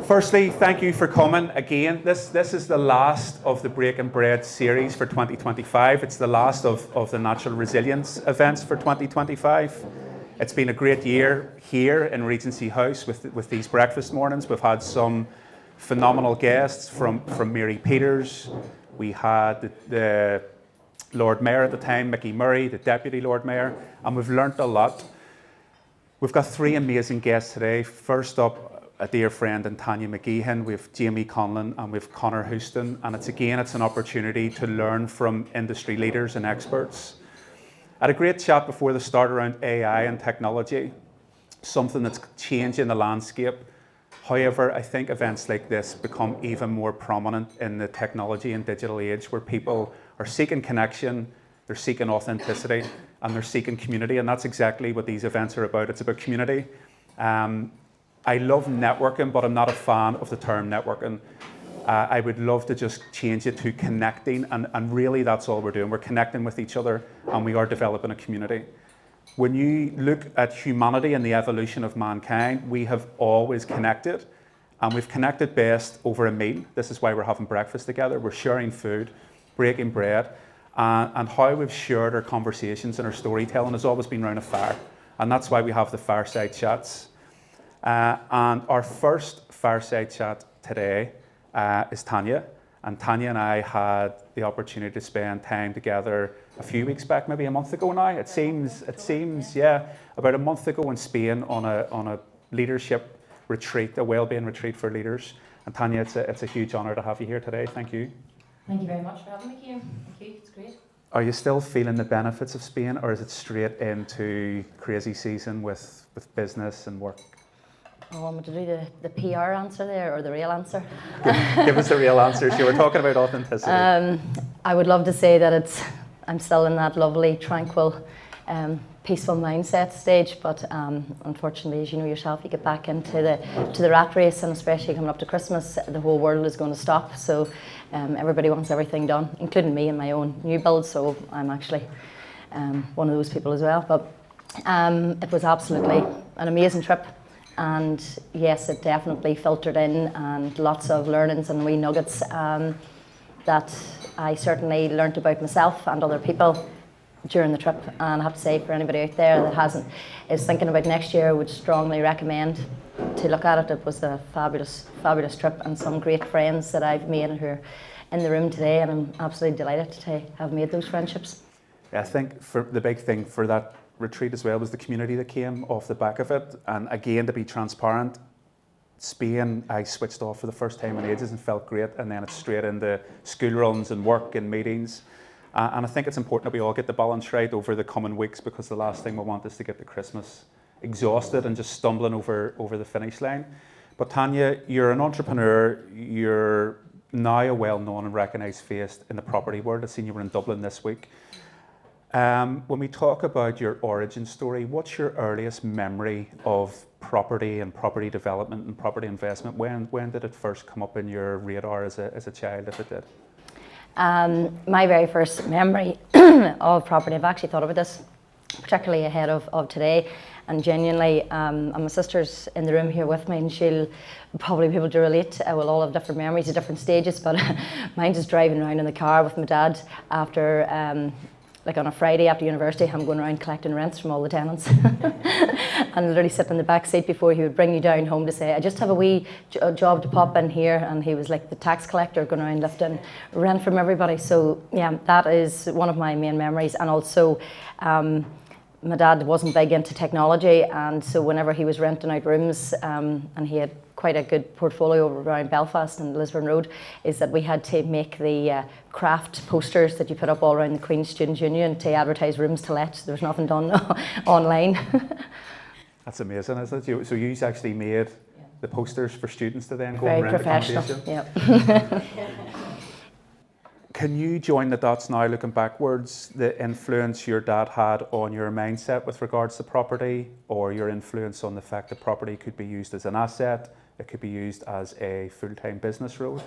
firstly, thank you for coming again. This is the last of the Breaking Bread series for 2025. It's the last of the Natural Resilience events for 2025. It's been a great year here in Regency House with these breakfast mornings. We've had some phenomenal guests from Mary Peters. We had the Lord Mayor at the time, Mickey Murray, the Deputy Lord Mayor, and we've learnt a lot. We've got three amazing guests today. First up, a dear friend in Tanya McGeehan, we have Jamie Conlon and we have Connor Houston, and it's an opportunity to learn from industry leaders and experts. I had a great chat before the start around AI and technology, something that's changing the landscape. However, I think events like this become even more prominent in the technology and digital age, where people are seeking connection, they're seeking authenticity, and they're seeking community, and that's exactly what these events are about. It's about community. I love networking, but I'm not a fan of the term networking. I would love to just change it to connecting, and really that's all we're doing. We're connecting with each other, and we are developing a community. When you look at humanity and the evolution of mankind, we have always connected, and we've connected best over a meal. This is why we're having breakfast together. We're sharing food, breaking bread, and how we've shared our conversations and our storytelling has always been around a fire, and that's why we have the fireside chats. And our first fireside chat today is Tanya. And Tanya and I had the opportunity to spend time together a few weeks back, maybe a month ago now. It seems, about a month ago in Spain on a leadership retreat, a wellbeing retreat for leaders. And Tanya, it's a huge honour to have you here today. Thank you. Thank you very much for having me here. Thank you, it's great. Are you still feeling the benefits of Spain, or is it straight into crazy season with business and work? Oh, I'm going to do the PR answer there, or the real answer. Give us the real answer. So we're talking about authenticity. I would love to say that I'm still in that lovely, tranquil, peaceful mindset stage, but unfortunately, as you know yourself, you get back into the rat race, and especially coming up to Christmas, the whole world is going to stop. So everybody wants everything done, including me and my own new build. So I'm actually one of those people as well. But it was absolutely an amazing trip. And yes, it definitely filtered in, and lots of learnings and wee nuggets that I certainly learnt about myself and other people during the trip. And I have to say, for anybody out there that is thinking about next year, I would strongly recommend to look at it. It was a fabulous, fabulous trip, and some great friends that I've made who are in the room today, and I'm absolutely delighted to have made those friendships. I think for the big thing for that retreat as well was the community that came off the back of it. And again, to be transparent, Spain, I switched off for the first time in ages and felt great, and then it's straight into school runs and work and meetings. And I think it's important that we all get the balance right over the coming weeks, because the last thing we want is to get to Christmas exhausted and just stumbling over the finish line. But Tanya, you're an entrepreneur, you're now a well-known and recognised face in the property world. I've seen you were in Dublin this week. When we talk about your origin story, what's your earliest memory of property and property development and property investment? When did it first come up in your radar as a child, if it did? My very first memory of property, I've actually thought about this, particularly ahead of today, and genuinely, and my sister's in the room here with me, and she'll probably be able to relate. We'll all have different memories at different stages, but mine's just driving around in the car with my dad after like on a Friday after university. I'm going around collecting rents from all the tenants and literally sitting in the back seat before he would bring you down home to say, I just have a wee job to pop in here, and he was like the tax collector going around lifting rent from everybody. So yeah, that is one of my main memories. And also my dad wasn't big into technology, and so whenever he was renting out rooms, and he had quite a good portfolio around Belfast and Lisburn Road, is that we had to make the graft posters that you put up all around the Queen's Students' Union to advertise rooms to let. There was nothing done online. That's amazing, isn't it? So you actually made the posters for students to then go Very and rent professional. accommodation? Yep. Can you join the dots now, looking backwards, the influence your dad had on your mindset with regards to property, or your influence on the fact that property could be used as an asset, it could be used as a full-time business role?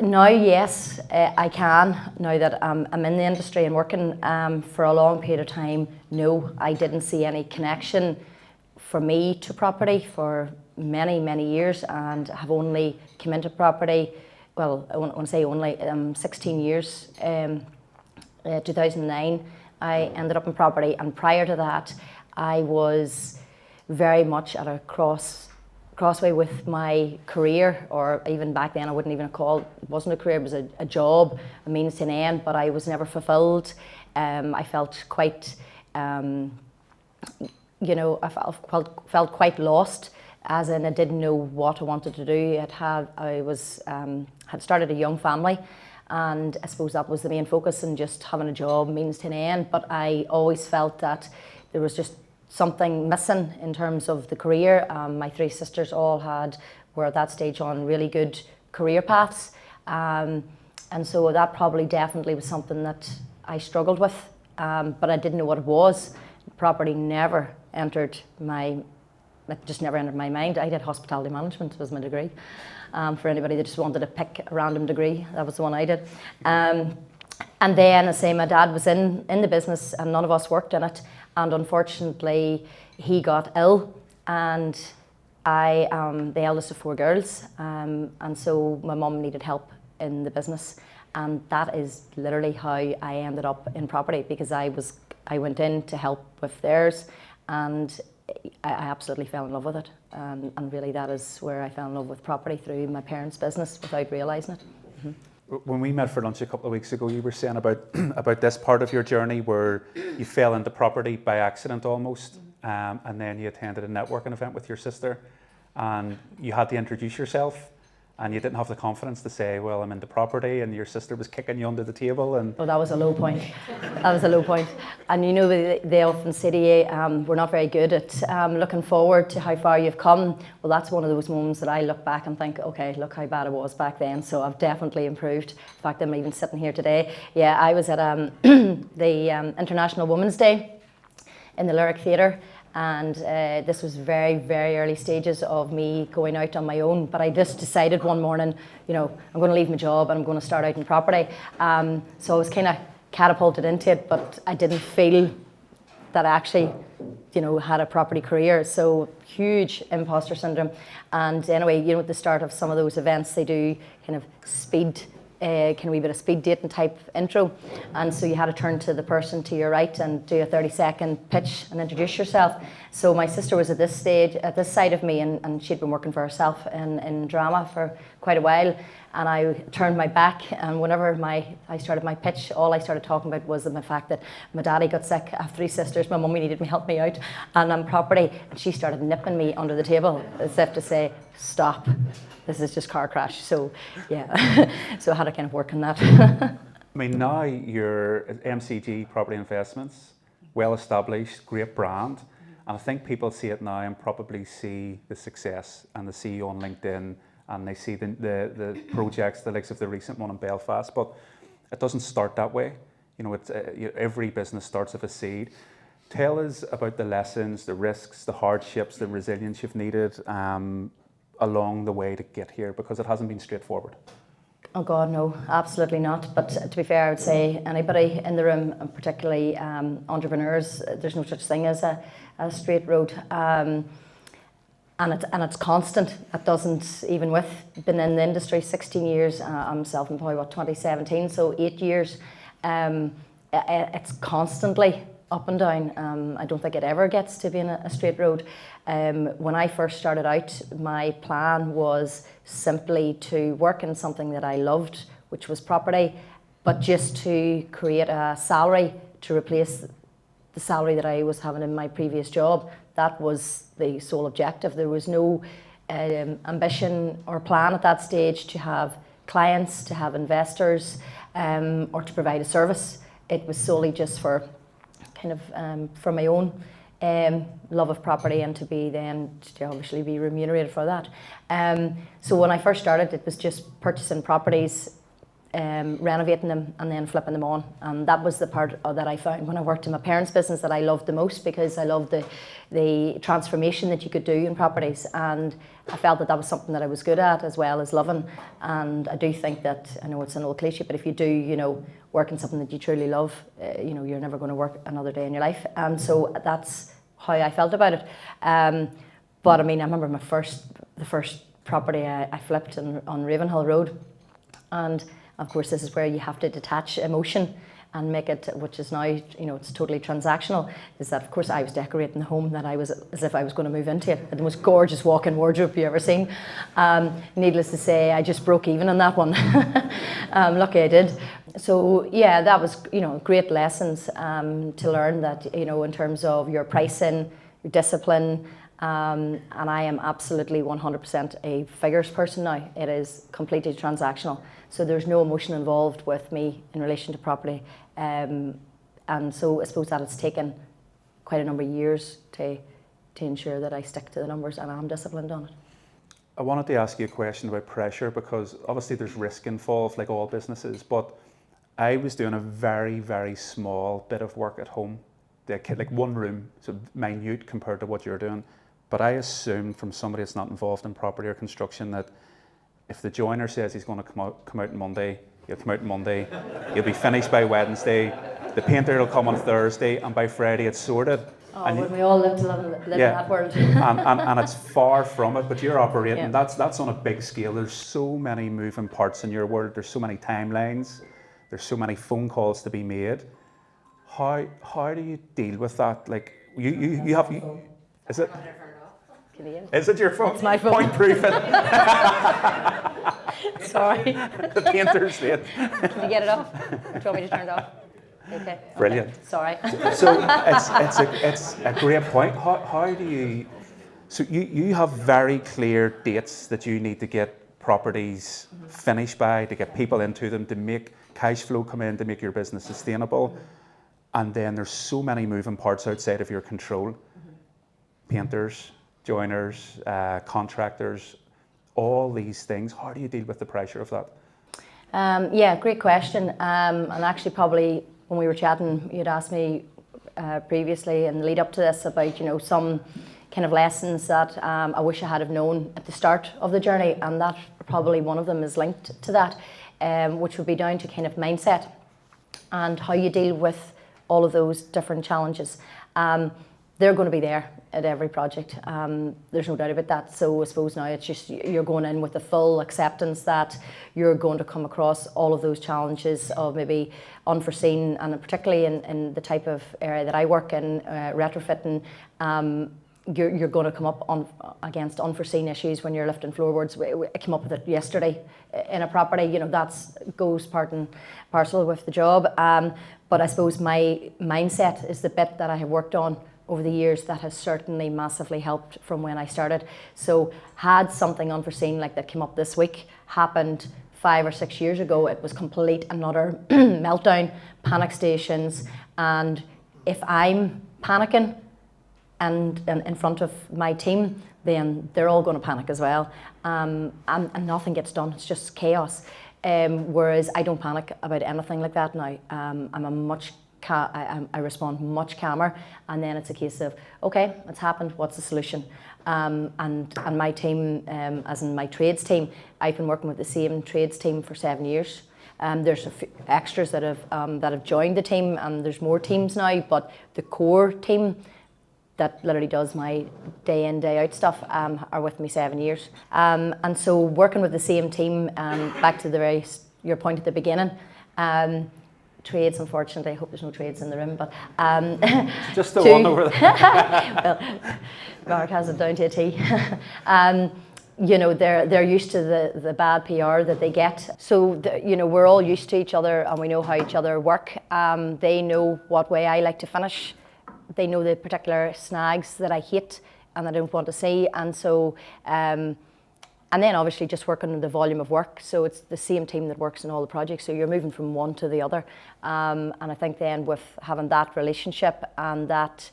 Now, yes, I can. Now that I'm in the industry and working for a long period of time, no, I didn't see any connection for me to property for many, many years, and have only come into property, well, I want to say only 16 years. 2009, I ended up in property, and prior to that, I was very much at a crossway with my career, or even back then I wouldn't even call it wasn't a career, it was a job, a means to an end, but I was never fulfilled. I felt quite, you know, I felt quite lost, as in I didn't know what I wanted to do. Had started a young family, and I suppose that was the main focus, and just having a job means to an end. But I always felt that there was just something missing in terms of the career. My three sisters all were at that stage on really good career paths, and so that probably definitely was something that I struggled with, but I didn't know what it was. Property never entered my mind. I did hospitality management, was my degree. For anybody that just wanted to pick a random degree, that was the one I did. And then, I say, my dad was in the business, and none of us worked in it. And unfortunately, he got ill, and I am the eldest of four girls, and so my mum needed help in the business, and that is literally how I ended up in property, because I went in to help with theirs, and I absolutely fell in love with it, and really that is where I fell in love with property, through my parents' business without realising it. Mm-hmm. When we met for lunch a couple of weeks ago, you were saying about this part of your journey where you fell into property by accident almost, and then you attended a networking event with your sister, and you had to introduce yourself, and you didn't have the confidence to say, well, I'm into property, and your sister was kicking you under the table. And well, that was a low point. That was a low point. And you know, they often say to you, we're not very good at looking forward to how far you've come. Well, that's one of those moments that I look back and think, okay, look how bad I was back then. So I've definitely improved. In fact, I'm even sitting here today. Yeah, I was at the International Women's Day in the Lyric Theatre. And this was very, very early stages of me going out on my own. But I just decided one morning, you know, I'm going to leave my job and I'm going to start out in property. So I was kind of catapulted into it, but I didn't feel that I actually, you know, had a property career. So huge imposter syndrome. And anyway, you know, at the start of some of those events, they do kind of speed dating type intro, and so you had to turn to the person to your right and do a 30-second pitch and introduce yourself. So my sister was at this side of me, and she'd been working for herself in drama for quite a while, and I turned my back, and whenever I started my pitch, all I started talking about was the fact that my daddy got sick. I have three sisters, my mummy needed me, help me out, and I'm property, and she started nipping me under the table as if to say, stop. This is just car crash. So yeah, so I had to kind of work on that. I mean, now you're at MCG Property Investments, well established, great brand, and I think people see it now and probably see the success, and they see you on LinkedIn, and they see the projects, the likes of the recent one in Belfast, but it doesn't start that way. You know, every business starts with a seed. Tell us about the lessons, the risks, the hardships, the resilience you've needed along the way to get here, because it hasn't been straightforward. Oh God, no, absolutely not. But to be fair, I would say anybody in the room, and particularly entrepreneurs, there's no such thing as a straight road, and it's constant. It doesn't, even with been in the industry 16 years, I'm self-employed 2017, so 8 years. It's constantly up and down. I don't think it ever gets to being a straight road. When I first started out, my plan was simply to work in something that I loved, which was property, but just to create a salary to replace the salary that I was having in my previous job. That was the sole objective. There was no ambition or plan at that stage to have clients, to have investors, or to provide a service. It was solely just for kind of for my own love of property, and to obviously be remunerated for that. So when I first started, it was just purchasing properties, renovating them, and then flipping them on. And that was the part that I found when I worked in my parents' business that I loved the most, because I loved the transformation that you could do in properties, and I felt that was something that I was good at as well as loving. And I do think that, I know it's an old cliche, but if you do, you know, work in something that you truly love, you know, you're never going to work another day in your life. And so that's how I felt about it. But I mean, I remember the first property I flipped on Ravenhill Road, and of course this is where you have to detach emotion and make it, which is now, it's totally transactional, is that of course I was decorating the home that I was, as if I was going to move into it. The most gorgeous walk-in wardrobe you ever seen. Needless to say, I just broke even on that one. Lucky I did. So yeah, that was, great lessons to learn that, in terms of your pricing, your discipline, and I am absolutely 100% a figures person now. It is completely transactional. So there's no emotion involved with me in relation to property. And so I suppose that it's taken quite a number of years to ensure that I stick to the numbers and I'm disciplined on it. I wanted to ask you a question about pressure, because obviously there's risk involved, like all businesses, but I was doing a very, very small bit of work at home, like one room, so minute compared to what you're doing. But I assumed from somebody that's not involved in property or construction that if the joiner says he's going to come out on Monday, he'll come out on Monday, he'll be finished by Wednesday, the painter will come on Thursday, and by Friday it's sorted. Oh, and we all live to live in that world. and it's far from it, but you're operating, that's on a big scale. There's so many moving parts in your world, there's so many timelines, there's so many phone calls to be made. How do you deal with that? Like, you have, is it? Is it your phone? It's my phone. Point proof it. Sorry. The painter's late. Can you get it off? Do you want me to turn it off? Okay. Brilliant. Okay. Sorry. So it's a great point. How do you? So you have very clear dates that you need to get properties finished by, to get people into them, to make cash flow come in, to make your business sustainable. And then there's so many moving parts outside of your control. Painters, joiners, contractors, all these things. How do you deal with the pressure of that? Yeah, great question. And actually, probably when we were chatting, you'd asked me previously in the lead up to this about, some kind of lessons that I wish I had have known at the start of the journey, and that probably one of them is linked to that, which would be down to kind of mindset and how you deal with all of those different challenges. They're going to be there at every project. There's no doubt about that. So I suppose now it's just you're going in with the full acceptance that you're going to come across all of those challenges of maybe unforeseen, and particularly in the type of area that I work in, retrofitting, you're going to come up against unforeseen issues when you're lifting floorboards. I came up with it yesterday in a property. That's goes part and parcel with the job. But I suppose my mindset is the bit that I have worked on over the years that has certainly massively helped from when I started. So had something unforeseen like that came up this week happened 5 or 6 years ago, it was complete another meltdown, panic stations. And if I'm panicking and in front of my team, then they're all going to panic as well. And nothing gets done, it's just chaos. Whereas I don't panic about anything like that now. I respond much calmer, and then it's a case of, okay, it's happened, what's the solution? And my team, as in my trades team, I've been working with the same trades team for 7 years. There's a few extras that have joined the team, and there's more teams now, but the core team that literally does my day in, day out stuff are with me 7 years. And so working with the same team, back to your point at the beginning, trades, unfortunately, I hope there's no trades in the room, but just the one over there. Well, Mark has it down to a T. They're used to the bad PR that they get. So we're all used to each other, and we know how each other work. They know what way I like to finish. They know the particular snags that I hate and I don't want to see, and so. And then obviously just working on the volume of work. So it's the same team that works in all the projects. So you're moving from one to the other. And I think then with having that relationship and that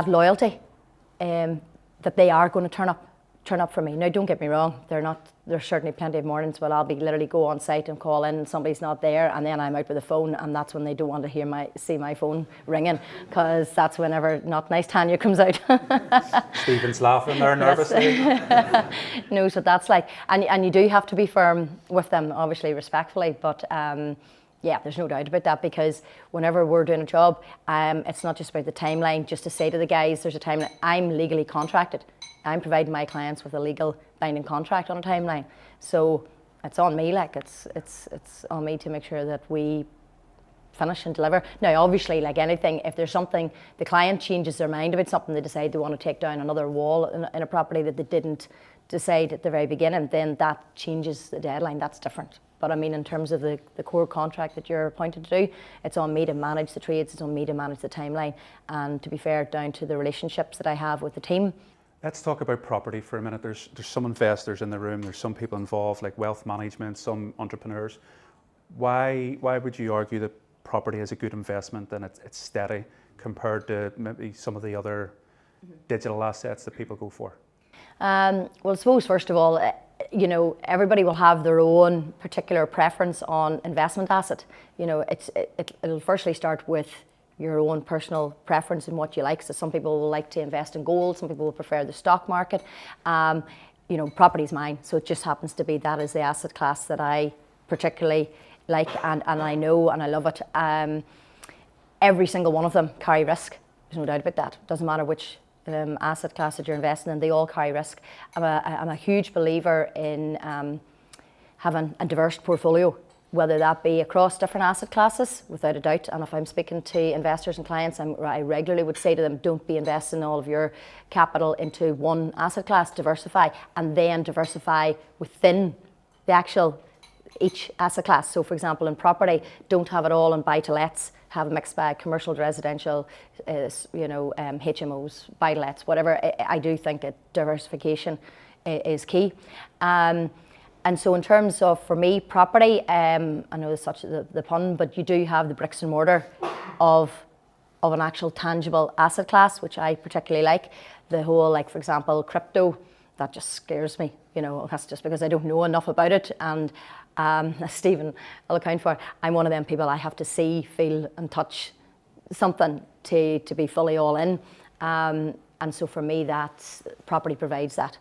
loyalty, that they are going to turn up for me. Now, don't get me wrong, there's certainly plenty of mornings where I'll be literally go on site and call in and somebody's not there, and then I'm out with the phone, and that's when they don't want to see my phone ringing, because that's whenever not nice Tanya comes out. Stephen's laughing there nervously. Knows what that's like. And you do have to be firm with them, obviously respectfully, but Yeah, there's no doubt about that, because whenever we're doing a job, it's not just about the timeline, just to say to the guys, there's a timeline. I'm legally contracted. I'm providing my clients with a legal binding contract on a timeline. So it's on me, like it's on me to make sure that we finish and deliver. Now, obviously, like anything, if there's something, the client changes their mind about something, they decide they want to take down another wall in a property that they didn't decide at the very beginning, then that changes the deadline. That's different. But I mean, in terms of the core contract that you're appointed to do, it's on me to manage the trades, it's on me to manage the timeline, and to be fair, down to the relationships that I have with the team. Let's talk about property for a minute. There's some investors in the room, there's some people involved, like wealth management, some entrepreneurs. Why would you argue that property is a good investment and it's steady compared to maybe some of the other digital assets that people go for? Well, I suppose first of all, you know, everybody will have their own particular preference on investment asset. You know, it'll firstly start with your own personal preference and what you like. So some people will like to invest in gold, some people will prefer the stock market. You know, property's mine, so it just happens to be that is the asset class that I particularly like, and I know and I love it. Every single one of them carry risk. There's no doubt about that. Doesn't matter which asset class that you're investing in, they all carry risk. I'm a huge believer in having a diverse portfolio, whether that be across different asset classes, without a doubt. And if I'm speaking to investors and clients, I regularly would say to them, don't be investing all of your capital into one asset class, diversify, and then diversify within the actual each asset class. So for example, in property, don't have it all in buy-to-lets, have a mixed bag, commercial, residential, HMOs, buy-to-lets, whatever. I do think that diversification is key. And so in terms of, for me, property, I know it's such the pun, but you do have the bricks and mortar of an actual tangible asset class, which I particularly like. The whole, like for example, crypto, that just scares me. You know, that's just because I don't know enough about it. And Stephen will account for it. I'm one of them people, I have to see, feel and touch something to be fully all in. And so for me, that property provides that.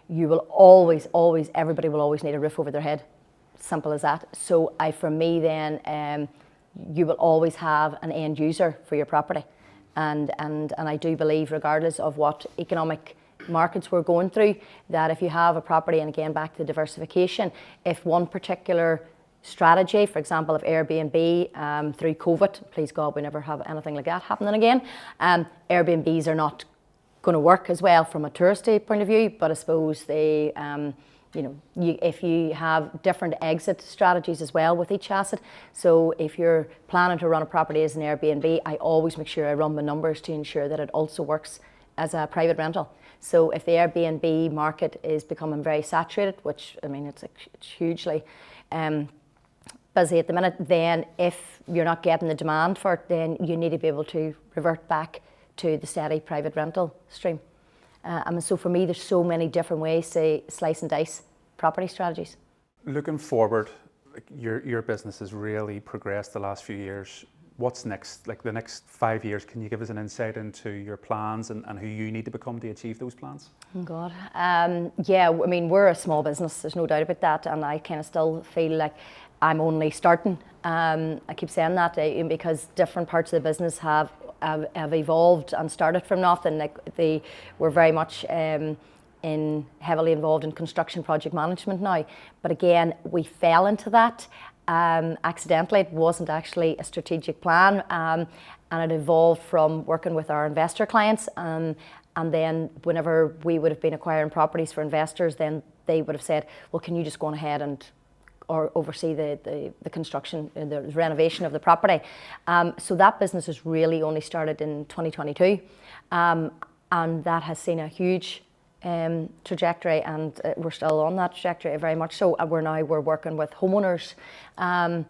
You will always, everybody will always need a roof over their head. Simple as that. So for me then, you will always have an end user for your property. And I do believe, regardless of what economic markets we're going through, that if you have a property, and again back to diversification, if one particular strategy, for example, of Airbnb through COVID, please God we never have anything like that happening again, Airbnbs are not going to work as well from a touristy point of view, but I suppose they, if you have different exit strategies as well with each asset. So if you're planning to run a property as an Airbnb, I always make sure I run the numbers to ensure that it also works as a private rental. So if the Airbnb market is becoming very saturated, which I mean it's hugely busy at the minute, then if you're not getting the demand for it, then you need to be able to revert back to the steady private rental stream. And so for me, there's so many different ways to slice and dice property strategies. Looking forward, your business has really progressed the last few years. What's next? Like the next 5 years, can you give us an insight into your plans and who you need to become to achieve those plans? Oh God, yeah, I mean, we're a small business, there's no doubt about that, and I kind of still feel like I'm only starting. I keep saying that because different parts of the business have evolved and started from nothing. Like they were very much heavily involved in construction project management now, but again, we fell into that. Accidentally. It wasn't actually a strategic plan, and it evolved from working with our investor clients, and then whenever we would have been acquiring properties for investors, then they would have said, well, can you just go on ahead or oversee the construction and the renovation of the property. So that business has really only started in 2022, and that has seen a huge trajectory, and we're still on that trajectory very much so. We're working with homeowners, and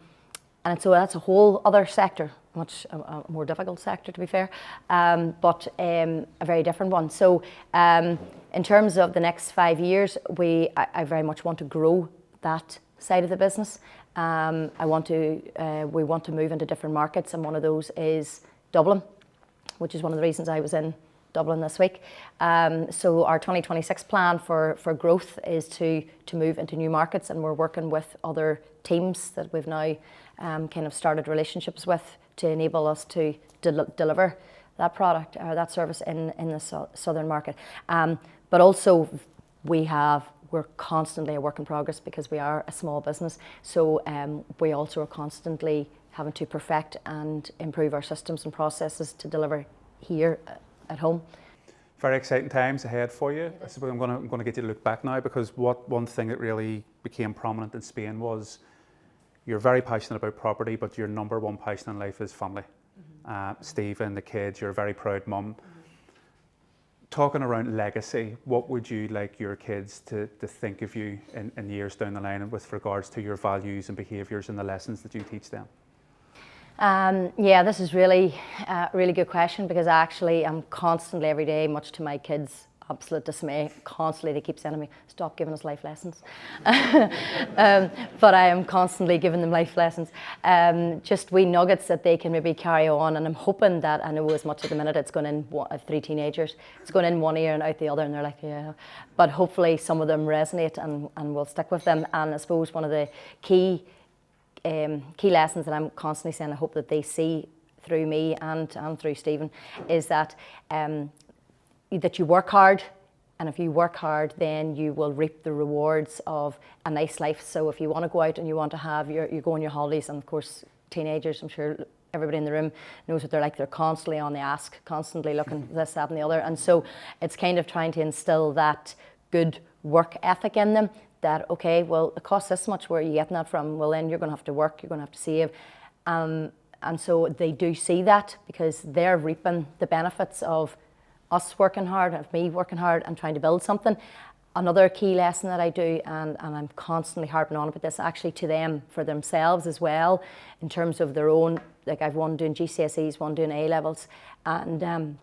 so that's a whole other sector, much a more difficult sector to be fair, but a very different one. So in terms of the next 5 years, I very much want to grow that side of the business. We want to move into different markets, and one of those is Dublin, which is one of the reasons I was in Dublin this week. So our 2026 plan for growth is to move into new markets, and we're working with other teams that we've now kind of started relationships with to enable us to deliver that product or that service in the southern market. But also we're constantly a work in progress because we are a small business. So we also are constantly having to perfect and improve our systems and processes to deliver here at home. Very exciting times ahead for you. I suppose I'm going to get you to look back now, because one thing that really became prominent in Spain was you're very passionate about property, but your number one passion in life is family. Stephen, the kids, you're a very proud mum. Talking around legacy, what would you like your kids to think of you in years down the line with regards to your values and behaviours and the lessons that you teach them? Yeah, this is really a really good question, because actually I'm constantly every day, much to my kids' absolute dismay, constantly they keep saying to me, stop giving us life lessons. But I am constantly giving them life lessons, just wee nuggets that they can maybe carry on. And I'm hoping that, I know as much at the minute, it's going in, I have 3 teenagers, it's going in one ear and out the other, and they're like, yeah. But hopefully some of them resonate and will stick with them. And I suppose one of the key lessons that I'm constantly saying, I hope that they see through me and through Stephen, is that that you work hard, and if you work hard, then you will reap the rewards of a nice life. So if you want to go out and you want to have you go on your holidays, and of course teenagers, I'm sure everybody in the room knows what they're like. They're constantly on the ask, constantly looking this, that and the other. And so it's kind of trying to instill that good work ethic in them, that, okay, well, it costs this much, where are you getting that from? Well, then you're going to have to work, you're going to have to save. And so they do see that, because they're reaping the benefits of us working hard, of me working hard and trying to build something. Another key lesson that I do, and I'm constantly harping on about this, actually to them, for themselves as well, in terms of their own, like I've one doing GCSEs, one doing A-levels, and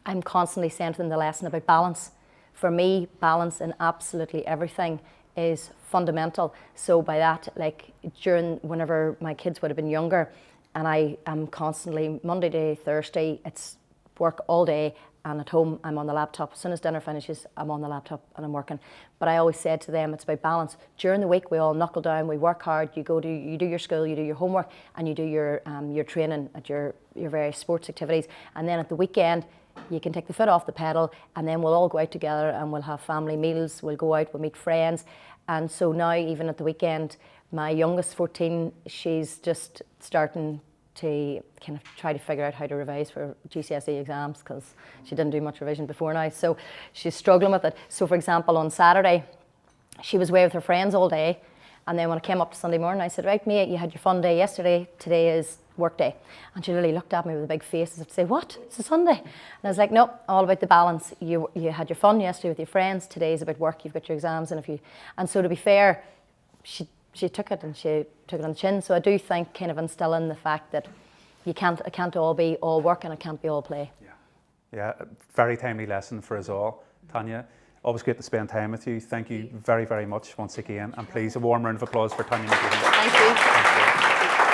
I'm constantly saying to them the lesson about balance. For me, balance in absolutely everything is fundamental. So by that, like whenever my kids would have been younger, and I am constantly, Monday to Thursday, it's work all day, and at home I'm on the laptop. As soon as dinner finishes, I'm on the laptop and I'm working. But I always said to them, it's about balance. During the week we all knuckle down, we work hard, you do your school, you do your homework, and you do your training at your various sports activities. And then at the weekend you can take the foot off the pedal, and then we'll all go out together and we'll have family meals, we'll go out, we'll meet friends. And so now, even at the weekend, my youngest 14, she's just starting to kind of try to figure out how to revise for GCSE exams, because she didn't do much revision before now, so she's struggling with it. So for example, on Saturday she was away with her friends all day, and then when I came up to Sunday morning I said, right mate, you had your fun day yesterday, today is work day. And she literally looked at me with a big face and said, say, what? It's a Sunday? And I was like, no, all about the balance. You had your fun yesterday with your friends, today's about work, you've got your exams, and so to be fair, she took it, and she took it on the chin. So I do think kind of instilling the fact that it can't all be all work, and it can't be all play. Yeah, very timely lesson for us all. Tanya, always great to spend time with you. Thank you very, very much once again. And please, a warm round of applause for Tanya McGeehan. Thank you. Thank you.